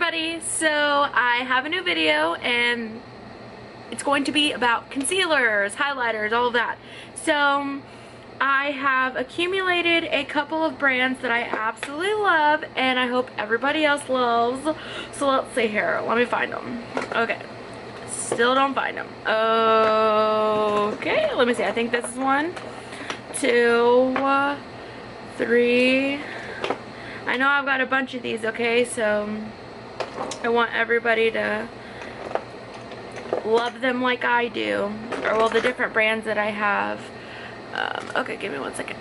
everybody, so I have a new video and it's going to be about concealers, highlighters, all of that. So I have accumulated a couple of brands that I absolutely love and I hope everybody else loves. So let's see here, let me find them. Okay, still don't find them. Okay, let me see, I think this is 1, 2, 3. I know I've got a bunch of these, okay, so I want everybody to love them like I do, or well, the different brands that I have. Okay, give me 1 second.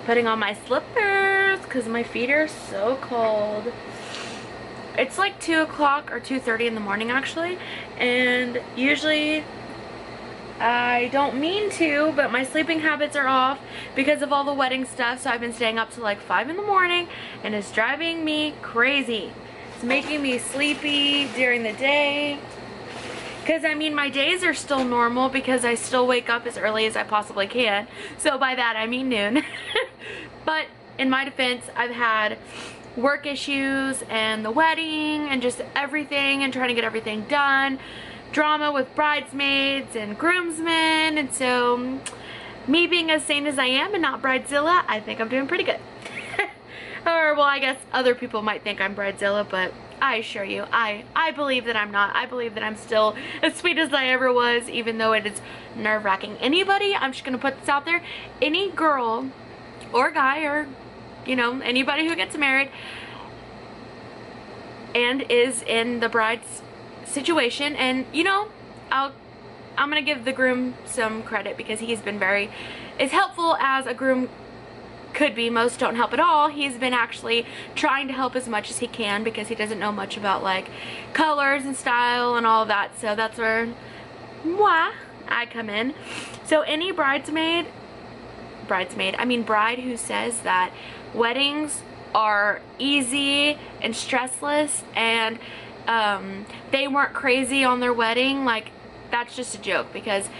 Putting on my slippers because my feet are so cold. It's like 2 o'clock or 2:30 in the morning actually, and usually I don't mean to, but my sleeping habits are off because of all the wedding stuff, so I've been staying up till like 5 in the morning and it's driving me crazy. It's making me sleepy during the day. Because, I mean, my days are still normal because I still wake up as early as I possibly can. So by that, I mean noon. But in my defense, I've had work issues and the wedding and just everything and trying to get everything done. Drama with bridesmaids and groomsmen. And so, me being as sane as I am and not Bridezilla, I think I'm doing pretty good. Or, well, I guess other people might think I'm Bridezilla, but I assure you, I believe that I'm not. I believe that I'm still as sweet as I ever was, even though it is nerve-wracking. Anybody, I'm just going to put this out there, any girl or guy or, you know, anybody who gets married and is in the bride's situation, and, you know, I'm going to give the groom some credit because he's been as helpful as a groom could be. Most don't help at all. He's been actually trying to help as much as he can because he doesn't know much about like colors and style and all of that. So that's where I come in. So any bride who says that weddings are easy and stressless and they weren't crazy on their wedding, like, that's just a joke, because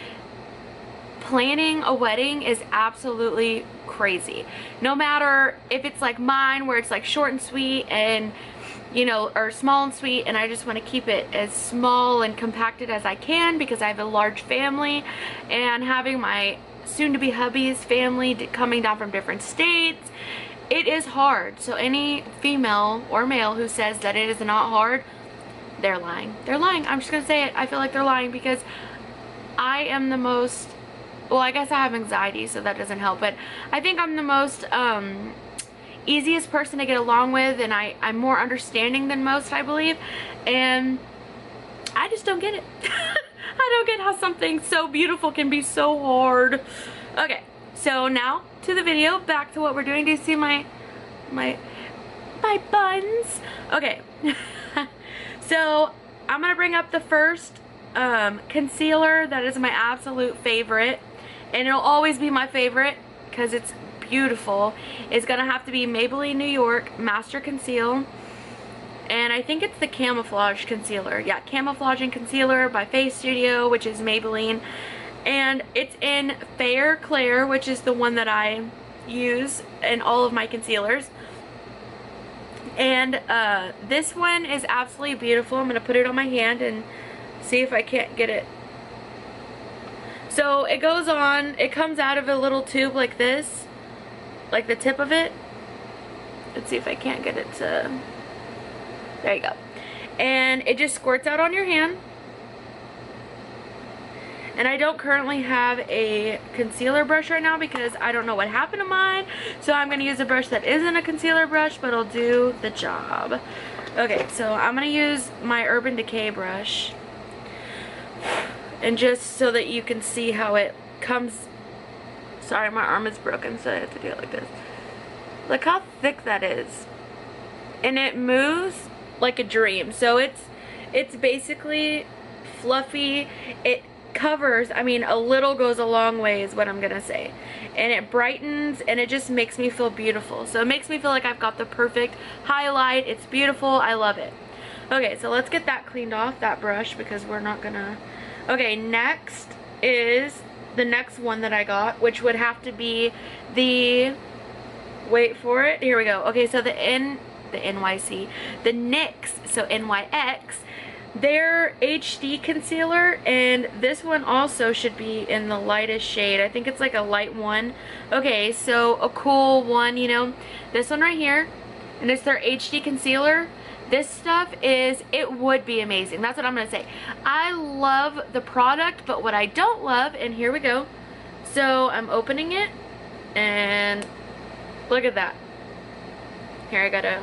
planning a wedding is absolutely crazy. No matter if it's like mine where it's like short and sweet and, you know, or small and sweet, and I just want to keep it as small and compacted as I can because I have a large family, and having my soon-to-be hubby's family coming down from different states, it is hard. So any female or male who says that it is not hard, they're lying. They're lying. I'm just gonna say it. I feel like they're lying because I am the most, well, I guess I have anxiety, so that doesn't help, but I think I'm the most easiest person to get along with, and I'm more understanding than most, I believe, and I just don't get it. I don't get how something so beautiful can be so hard. Okay, so now to the video, back to what we're doing. Do you see my buns? Okay. So I'm gonna bring up the first concealer that is my absolute favorite, and it'll always be my favorite because it's beautiful. It's gonna have to be Maybelline New York Master Conceal, and I think it's the Camouflage Concealer. Yeah, Camouflage and Concealer by Face Studio, which is Maybelline, and it's in Fair Clair, which is the one that I use in all of my concealers. And this one is absolutely beautiful. I'm gonna put it on my hand and see if I can't get it. So it goes on, it comes out of a little tube like this, like the tip of it. Let's see if I can't get it to, there you go. And it just squirts out on your hand. And I don't currently have a concealer brush right now because I don't know what happened to mine. So I'm going to use a brush that isn't a concealer brush, but it'll do the job. Okay, so I'm going to use my Urban Decay brush. And just so that you can see how it comes. Sorry, my arm is broken, so I have to do it like this. Look how thick that is. And it moves like a dream. So it's basically fluffy. covers, I mean, a little goes a long way is what I'm gonna say. And it brightens, and it just makes me feel beautiful. So it makes me feel like I've got the perfect highlight. It's beautiful. I love it. Okay, so let's get that cleaned off, that brush, because we're not gonna... Okay, next is the next one that I got, which would have to be the... Wait for it. Here we go. Okay, so the NYC, the NYX, so NYX, their HD concealer, and this one also should be in the lightest shade. I think it's like a light one. Okay, so a cool one, you know, this one right here, and it's their HD concealer. This stuff is, it would be amazing. That's what I'm gonna say. I love the product, but what I don't love, and here we go. So I'm opening it, and look at that. Here, I gotta...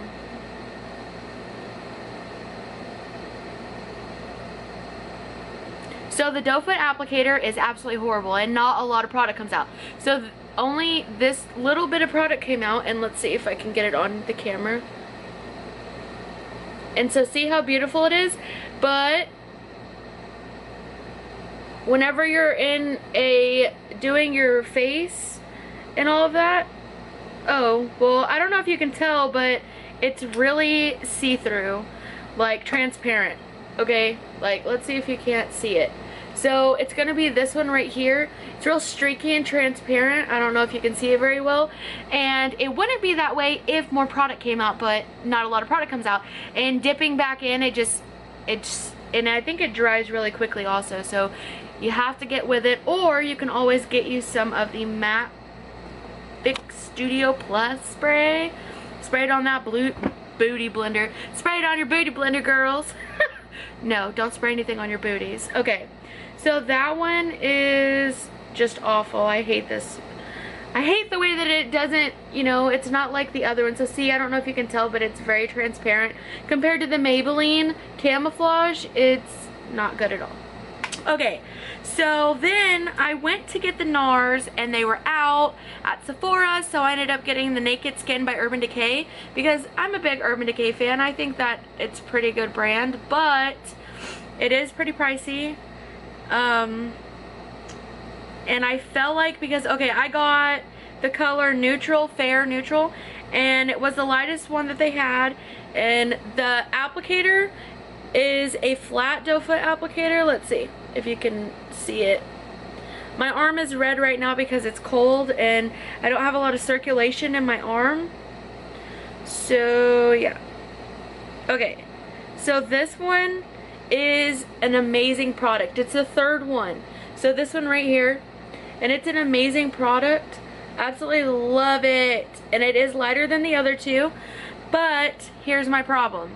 So the doe foot applicator is absolutely horrible, and not a lot of product comes out. So only this little bit of product came out, and let's see if I can get it on the camera. And so see how beautiful it is? But whenever you're in doing your face and all of that, oh, well, I don't know if you can tell, but it's really see-through, like transparent, okay? Like, let's see if you can't see it. So it's gonna be this one right here. It's real streaky and transparent. I don't know if you can see it very well. And it wouldn't be that way if more product came out, but not a lot of product comes out. And dipping back in, and I think it dries really quickly also. So you have to get with it, or you can always get you some of the matte Fix Studio Plus spray. Spray it on that booty blender. Spray it on your booty blender, girls. No, don't spray anything on your booties. Okay, so that one is just awful. I hate this. I hate the way that it doesn't, you know, it's not like the other one. So see, I don't know if you can tell, but it's very transparent. Compared to the Maybelline Camouflage, it's not good at all. Okay, so then I went to get the NARS, and they were out at Sephora, so I ended up getting the Naked Skin by Urban Decay, because I'm a big Urban Decay fan. I think that it's a pretty good brand, but it is pretty pricey. And I felt like, because, okay, I got the color Neutral, Fair Neutral, and it was the lightest one that they had, and the applicator is a flat doe foot applicator. Let's see if you can see it. My arm is red right now because it's cold and I don't have a lot of circulation in my arm. So yeah. Okay, so this one is an amazing product. It's the third one. So this one right here, and it's an amazing product. Absolutely love it. And it is lighter than the other two, but here's my problem.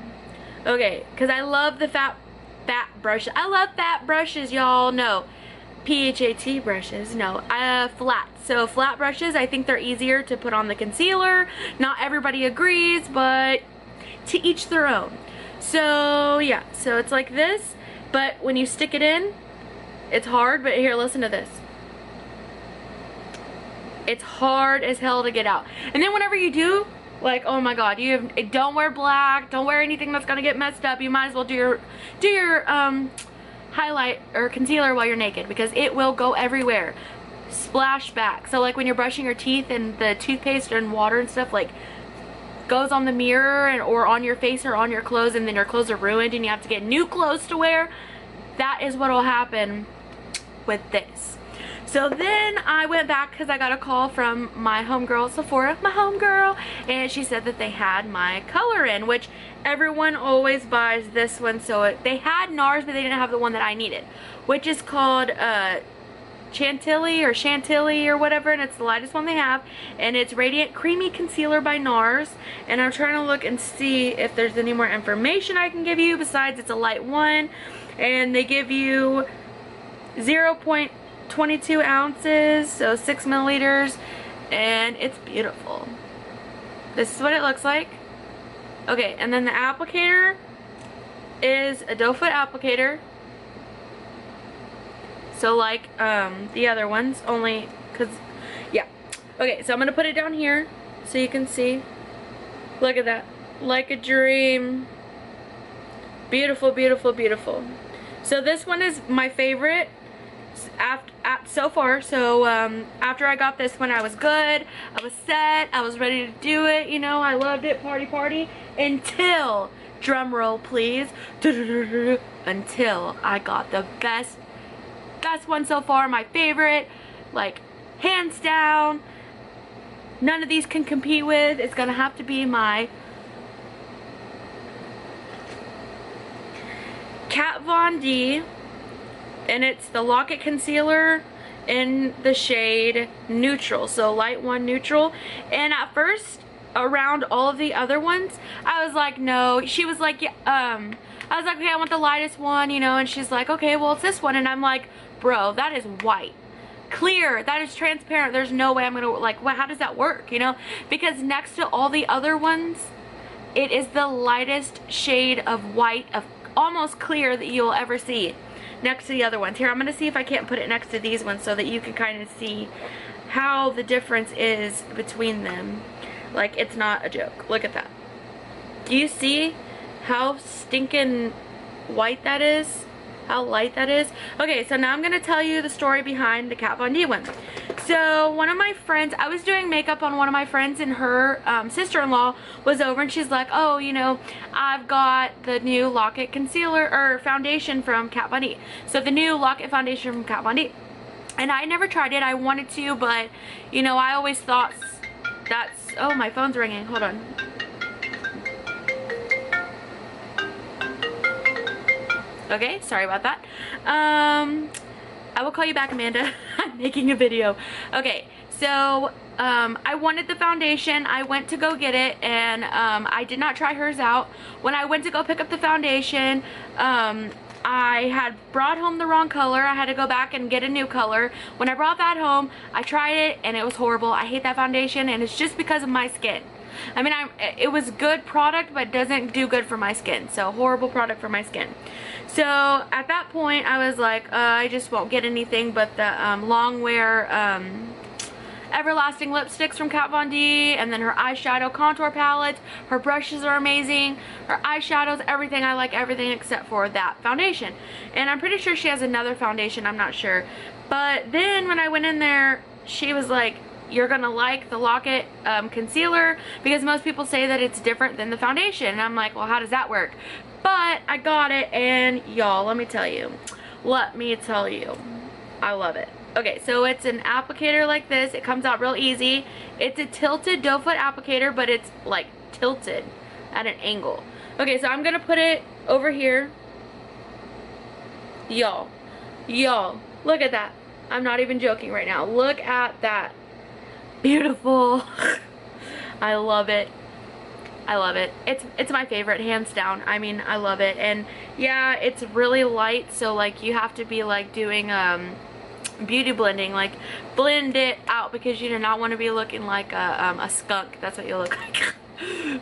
Okay, because I love the fat brushes. I love fat brushes, y'all. No, PHAT brushes. No, flat. So flat brushes, I think they're easier to put on the concealer. Not everybody agrees, but to each their own. So yeah, so it's like this, but when you stick it in, it's hard. But here, listen to this. It's hard as hell to get out. And then whenever you do, like, oh my god, don't wear black, don't wear anything that's gonna get messed up. You might as well do your highlight or concealer while you're naked, because it will go everywhere. Splash back. So like when you're brushing your teeth and the toothpaste and water and stuff like goes on the mirror or on your face or on your clothes, and then your clothes are ruined and you have to get new clothes to wear, that is what will happen with this. So then I went back because I got a call from my homegirl Sephora, my homegirl, and she said that they had my color in, which everyone always buys this one. So they had NARS, but they didn't have the one that I needed, which is called Chantilly or whatever, and it's the lightest one they have, and it's Radiant Creamy Concealer by NARS. And I'm trying to look and see if there's any more information I can give you besides it's a light one, and they give you 0.22 ounces, so 6 milliliters, and it's beautiful. This is what it looks like. Okay, and then the applicator is a doe foot applicator, so like the other ones, only because, yeah. Okay, so I'm gonna put it down here so you can see. Look at that, like a dream. Beautiful, beautiful, beautiful. So this one is my favorite. so far. So after I got this one, I was good, I was set, I was ready to do it, you know, I loved it, party, until, drum roll please, until I got the best one so far, my favorite, like hands down, none of these can compete with. It's gonna have to be my Kat Von D, and it's the Lock It Concealer in the shade Neutral, so light one neutral. And at first, around all of the other ones, I was like, no. She was like, yeah, I was like, okay, I want the lightest one, you know, and she's like, okay, well, it's this one. And I'm like, bro, that is white. Clear, that is transparent. There's no way I'm gonna, like, well, how does that work, you know? Because next to all the other ones, it is the lightest shade of white, of almost clear, that you'll ever see next to the other ones. Here, I'm gonna see if I can't put it next to these ones so that you can kind of see how the difference is between them. Like, it's not a joke. Look at that. Do you see how stinking white that is? How light that is? Okay, so now I'm gonna tell you the story behind the Kat Von D one. So one of my friends, I was doing makeup on one of my friends, and her sister-in-law was over, and she's like, oh, you know, I've got the new Lock It concealer or foundation from Kat Von D. So the new Lock It foundation from Kat Von D. And I never tried it. I wanted to, but you know, I always thought that's, oh, my phone's ringing. Hold on. Okay, sorry about that. I will call you back, Amanda. I'm making a video. Okay, so I wanted the foundation. I went to go get it, and I did not try hers out. When I went to go pick up the foundation, I had brought home the wrong color. I had to go back and get a new color. When I brought that home, I tried it, and it was horrible. I hate that foundation, and it's just because of my skin. I mean, it was good product, but doesn't do good for my skin. So, horrible product for my skin. So, at that point, I was like, I just won't get anything but the long wear everlasting lipsticks from Kat Von D, and then her eyeshadow contour palettes. Her brushes are amazing. Her eyeshadows, everything. I like everything except for that foundation. And I'm pretty sure she has another foundation. I'm not sure. But then when I went in there, she was like, you're gonna like the Lock It concealer, because most people say that it's different than the foundation. And I'm like, well, how does that work? But I got it, and y'all, let me tell you, I love it. Okay, so it's an applicator like this. It comes out real easy. It's a tilted doe foot applicator, but it's like tilted at an angle. Okay, so I'm gonna put it over here. Y'all, look at that. I'm not even joking right now. Look at that. Beautiful. I love it. I love it. It's my favorite, hands down. I mean, I love it. And yeah, it's really light, so like you have to be like doing beauty blending, like blend it out, because you do not want to be looking like a skunk. That's what you look like.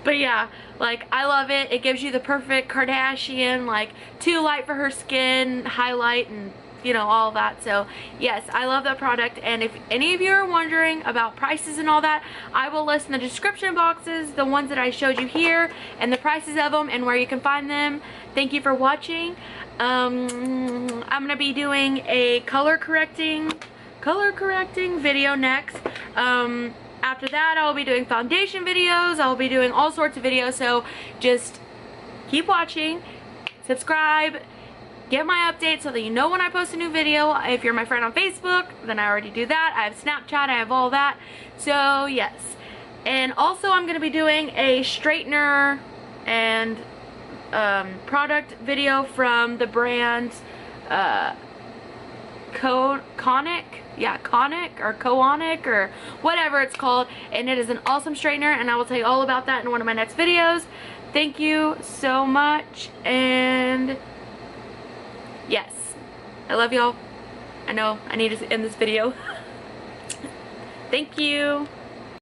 But yeah, like, I love it. It gives you the perfect Kardashian, like too light for her skin highlight, and you know, all that. So yes, I love that product. And if any of you are wondering about prices and all that, I will list in the description boxes the ones that I showed you here, and the prices of them, and where you can find them. Thank you for watching. I'm gonna be doing a color correcting video next. After that, I will be doing foundation videos. I will be doing all sorts of videos. So just keep watching, subscribe, get my updates so that you know when I post a new video. If you're my friend on Facebook, then I already do that. I have Snapchat, I have all that. So yes. And also, I'm going to be doing a straightener and product video from the brand Conic. Yeah, Conic or Coonic or whatever it's called. And it is an awesome straightener, and I will tell you all about that in one of my next videos. Thank you so much, and yes, I love y'all. I know I need to end this video. Thank you.